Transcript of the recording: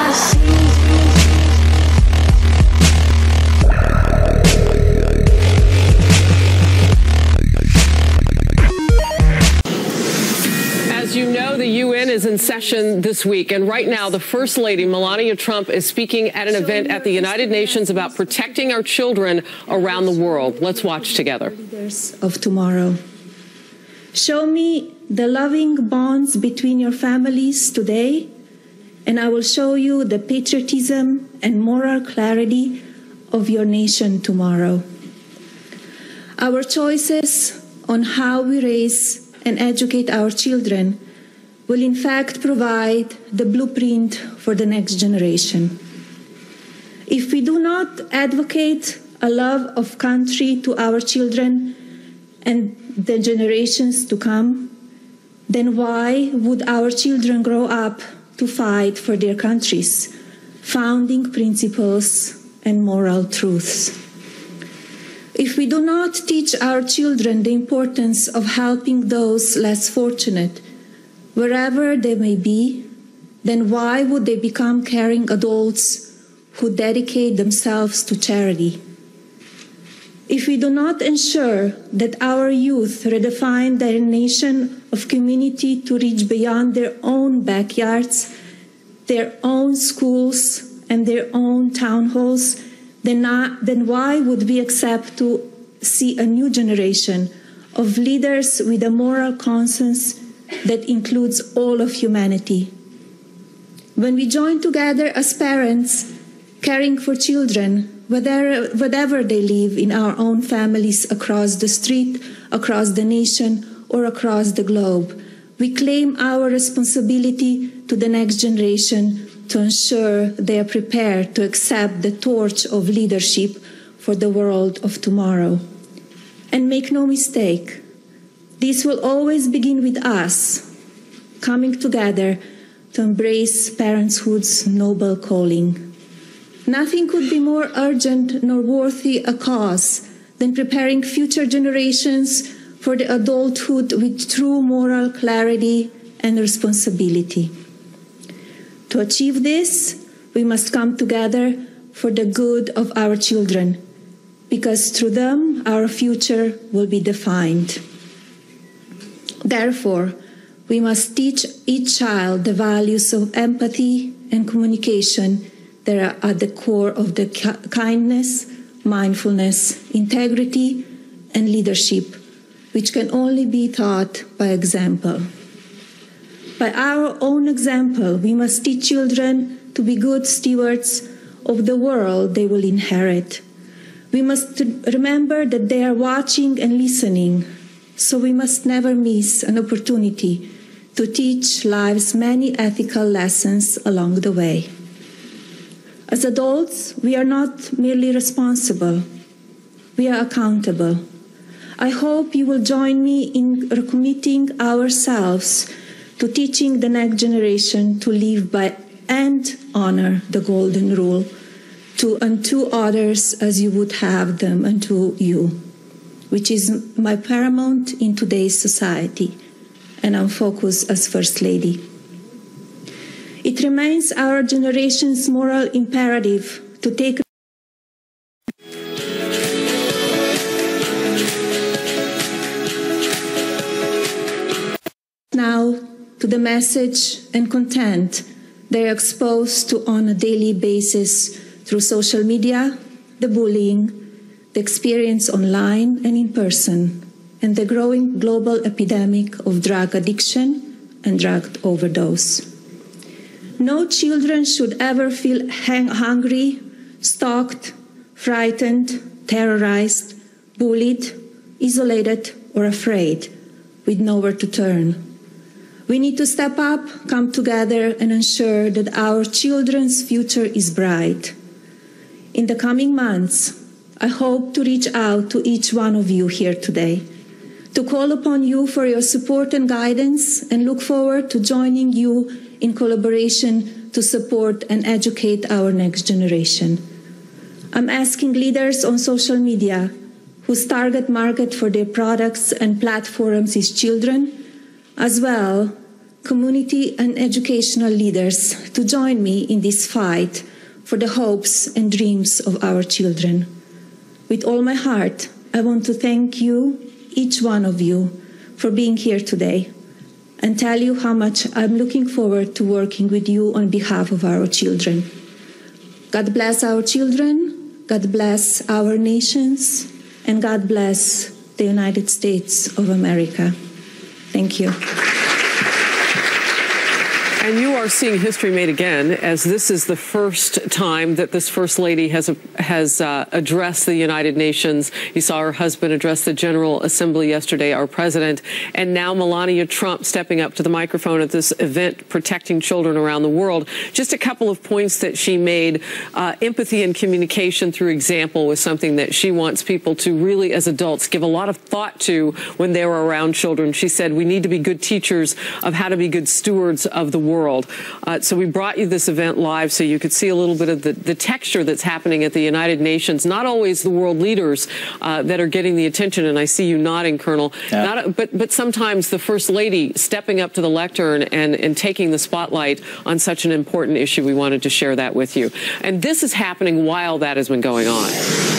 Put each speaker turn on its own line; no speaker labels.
As you know, the UN is in session this week, and right now the First Lady, Melania Trump, is speaking at an event at the United Nations about protecting our children around the world. Let's watch together.
Leaders of tomorrow. Show me the loving bonds between your families today, and I will show you the patriotism and moral clarity of your nation tomorrow. Our choices on how we raise and educate our children will in fact provide the blueprint for the next generation. If we do not advocate a love of country to our children and the generations to come, then why would our children grow up to fight for their countries, founding principles and moral truths? If we do not teach our children the importance of helping those less fortunate, wherever they may be, then why would they become caring adults who dedicate themselves to charity? If we do not ensure that our youth redefine their nation of community to reach beyond their own backyards, their own schools, and their own town halls, then why would we accept to see a new generation of leaders with a moral conscience that includes all of humanity? When we join together as parents, caring for children, wherever they live in our own families across the street, across the nation, or across the globe, we claim our responsibility to the next generation to ensure they are prepared to accept the torch of leadership for the world of tomorrow. And make no mistake, this will always begin with us coming together to embrace parenthood's noble calling. Nothing could be more urgent nor worthy a cause than preparing future generations for the adulthood with true moral clarity and responsibility. To achieve this, we must come together for the good of our children, because through them our future will be defined. Therefore, we must teach each child the values of empathy and communication that are at the core of the kindness, mindfulness, integrity, and leadership, which can only be taught by example. By our own example, we must teach children to be good stewards of the world they will inherit. We must remember that they are watching and listening, so we must never miss an opportunity to teach life's many ethical lessons along the way. As adults, we are not merely responsible, we are accountable. I hope you will join me in recommitting ourselves to teaching the next generation to live by and honor the golden rule, to unto others as you would have them unto you, which is my paramount in today's society, and I'm focused as First Lady. It remains our generation's moral imperative to take now to the message and content they are exposed to on a daily basis through social media, the bullying, the experience online and in person, and the growing global epidemic of drug addiction and drug overdose. No children should ever feel hungry, stalked, frightened, terrorized, bullied, isolated, or afraid, with nowhere to turn. We need to step up, come together, and ensure that our children's future is bright. In the coming months, I hope to reach out to each one of you here today, to call upon you for your support and guidance, and look forward to joining you in collaboration to support and educate our next generation. I'm asking leaders on social media whose target market for their products and platforms is children, as well, community and educational leaders to join me in this fight for the hopes and dreams of our children. With all my heart, I want to thank you, each one of you, for being here today and tell you how much I'm looking forward to working with you on behalf of our children. God bless our children, God bless our nations, and God bless the United States of America. Thank you.
And you are seeing history made again, as this is the first time that this First Lady has addressed the United Nations. You saw her husband address the General Assembly yesterday, our president, and now Melania Trump stepping up to the microphone at this event, protecting children around the world. Just a couple of points that she made. Empathy and communication through example was something that she wants people to really, as adults, give a lot of thought to when they were around children. She said we need to be good teachers of how to be good stewards of the world. So we brought you this event live so you could see a little bit of the texture that's happening at the United Nations. Not always the world leaders that are getting the attention, and I see you nodding, Colonel. Yeah. But sometimes the First Lady stepping up to the lectern and taking the spotlight on such an important issue. We wanted to share that with you. And this is happening while that has been going on.